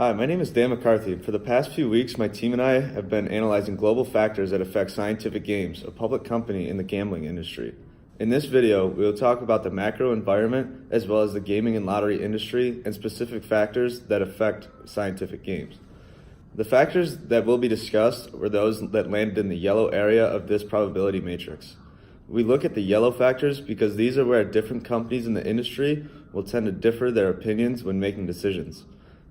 Hi, my name is Dan McCarthy. For the past few weeks, my team and I have been analyzing global factors that affect Scientific Games, a public company in the gambling industry. In this video, we will talk about the macro environment as well as the gaming and lottery industry and specific factors that affect Scientific Games. The factors that will be discussed were those that landed in the yellow area of this probability matrix. We look at the yellow factors because these are where different companies in the industry will tend to differ their opinions when making decisions.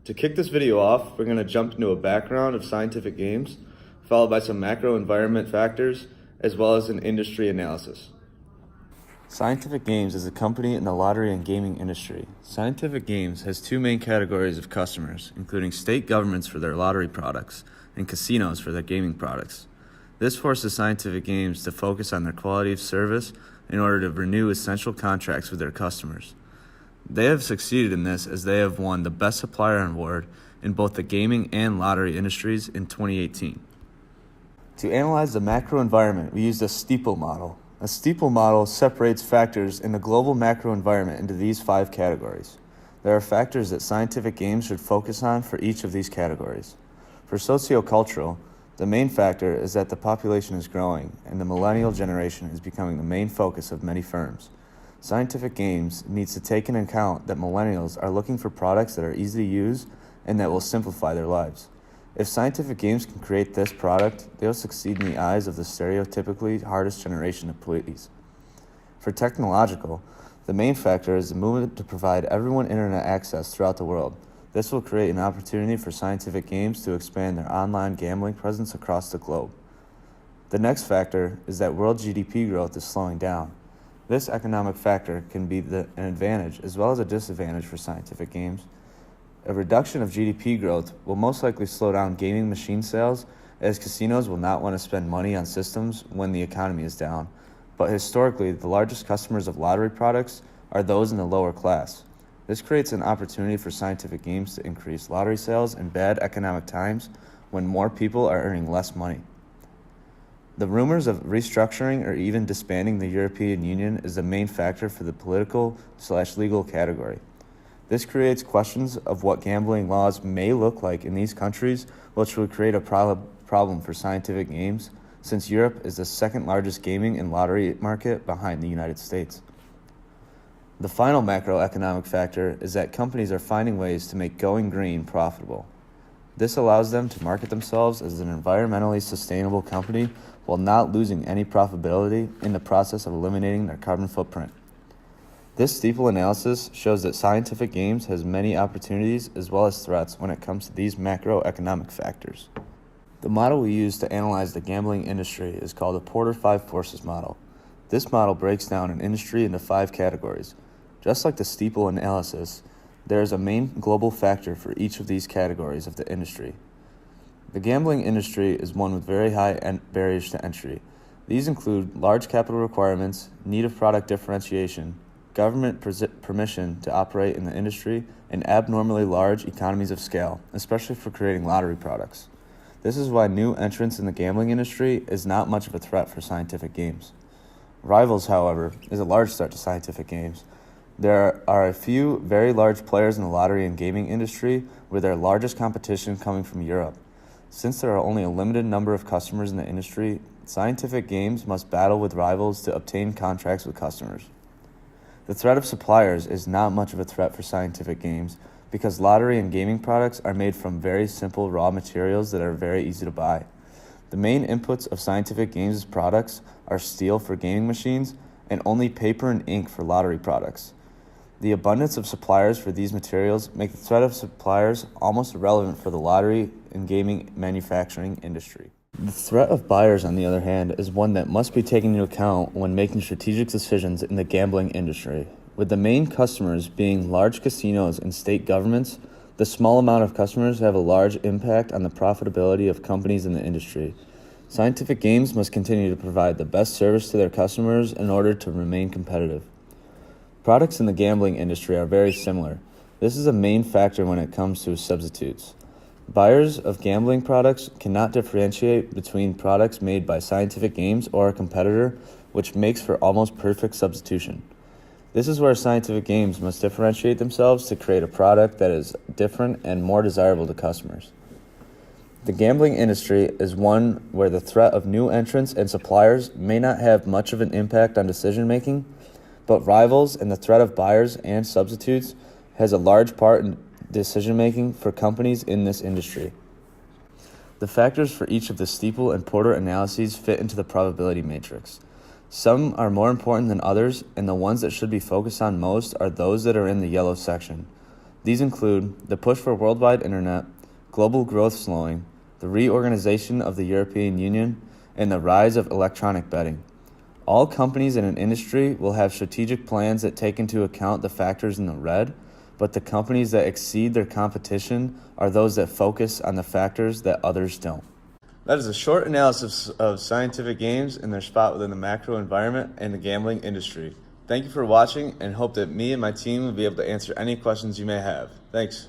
To kick this video off, we're going to jump into a background of Scientific Games, followed by some macro environment factors, as well as an industry analysis. Scientific Games is a company in the lottery and gaming industry. Scientific Games has two main categories of customers, including state governments for their lottery products and casinos for their gaming products. This forces Scientific Games to focus on their quality of service in order to renew essential contracts with their customers. They have succeeded in this as they have won the Best Supplier Award in both the gaming and lottery industries in 2018. To analyze the macro environment, we used a steeple model. A steeple model separates factors in the global macro environment into these 5 categories. There are factors that Scientific Games should focus on for each of these categories. For sociocultural, the main factor is that the population is growing and the millennial generation is becoming the main focus of many firms. Scientific Games needs to take into account that millennials are looking for products that are easy to use and that will simplify their lives. If Scientific Games can create this product, they'll succeed in the eyes of the stereotypically hardest generation to please. For technological, the main factor is the movement to provide everyone internet access throughout the world. This will create an opportunity for Scientific Games to expand their online gambling presence across the globe. The next factor is that world GDP growth is slowing down. This economic factor can be an advantage as well as a disadvantage for Scientific Games. A reduction of GDP growth will most likely slow down gaming machine sales, as casinos will not want to spend money on systems when the economy is down. But historically, the largest customers of lottery products are those in the lower class. This creates an opportunity for Scientific Games to increase lottery sales in bad economic times when more people are earning less money. The rumors of restructuring or even disbanding the European Union is the main factor for the political/legal category. This creates questions of what gambling laws may look like in these countries, which would create a problem for Scientific Games, since Europe is the second largest gaming and lottery market behind the United States. The final macroeconomic factor is that companies are finding ways to make going green profitable. This allows them to market themselves as an environmentally sustainable company while not losing any profitability in the process of eliminating their carbon footprint. This steeple analysis shows that Scientific Games has many opportunities as well as threats when it comes to these macroeconomic factors. The model we use to analyze the gambling industry is called the Porter 5 Forces model. This model breaks down an industry into 5 categories. Just like the steeple analysis, there is a main global factor for each of these categories of the industry. The gambling industry is one with very high barriers to entry. These include large capital requirements, need of product differentiation, government permission to operate in the industry, and abnormally large economies of scale, especially for creating lottery products. This is why new entrants in the gambling industry is not much of a threat for Scientific Games. Rivals, however, is a large threat to Scientific Games. There are a few very large players in the lottery and gaming industry, with their largest competition coming from Europe. Since there are only a limited number of customers in the industry, Scientific Games must battle with rivals to obtain contracts with customers. The threat of suppliers is not much of a threat for Scientific Games because lottery and gaming products are made from very simple raw materials that are very easy to buy. The main inputs of Scientific Games' products are steel for gaming machines and only paper and ink for lottery products. The abundance of suppliers for these materials make the threat of suppliers almost irrelevant for the lottery and gaming manufacturing industry. The threat of buyers, on the other hand, is one that must be taken into account when making strategic decisions in the gambling industry. With the main customers being large casinos and state governments, the small amount of customers have a large impact on the profitability of companies in the industry. Scientific Games must continue to provide the best service to their customers in order to remain competitive. Products in the gambling industry are very similar. This is a main factor when it comes to substitutes. Buyers of gambling products cannot differentiate between products made by Scientific Games or a competitor, which makes for almost perfect substitution. This is where scientific games must differentiate themselves to create a product that is different and more desirable to customers. The gambling industry is one where the threat of new entrants and suppliers may not have much of an impact on decision-making, but rivals and the threat of buyers and substitutes has a large part in decision-making for companies in this industry. The factors for each of the Steeple and Porter analyses fit into the probability matrix. Some are more important than others, and the ones that should be focused on most are those that are in the yellow section. These include the push for worldwide internet, global growth slowing, the reorganization of the European Union, and the rise of electronic betting. All companies in an industry will have strategic plans that take into account the factors in the red, but the companies that exceed their competition are those that focus on the factors that others don't. That is a short analysis of scientific games and their spot within the macro environment and the gambling industry. Thank you for watching, and hope that me and my team will be able to answer any questions you may have. Thanks.